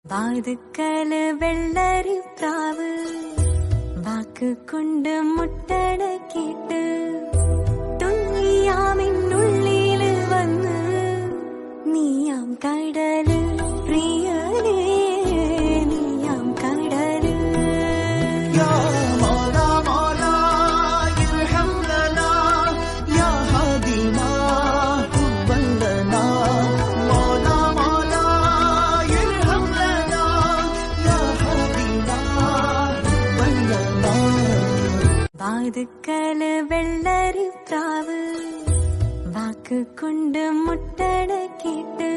വാതുക്കല് വെള്ളരി പ്രാവ് വാക്ക് കൊണ്ട് മുട്ടടക്കിട്ട് തുള്ളിയാമിന്നുള്ളില് വന്ന് നീയാം കടല് പ്രിയനേ നീയാം കടല് വാതുക്കല് വെള്ളരി പ്രാവ് വാക്ക് കൊണ്ട് മുട്ടടക്കിട്ട്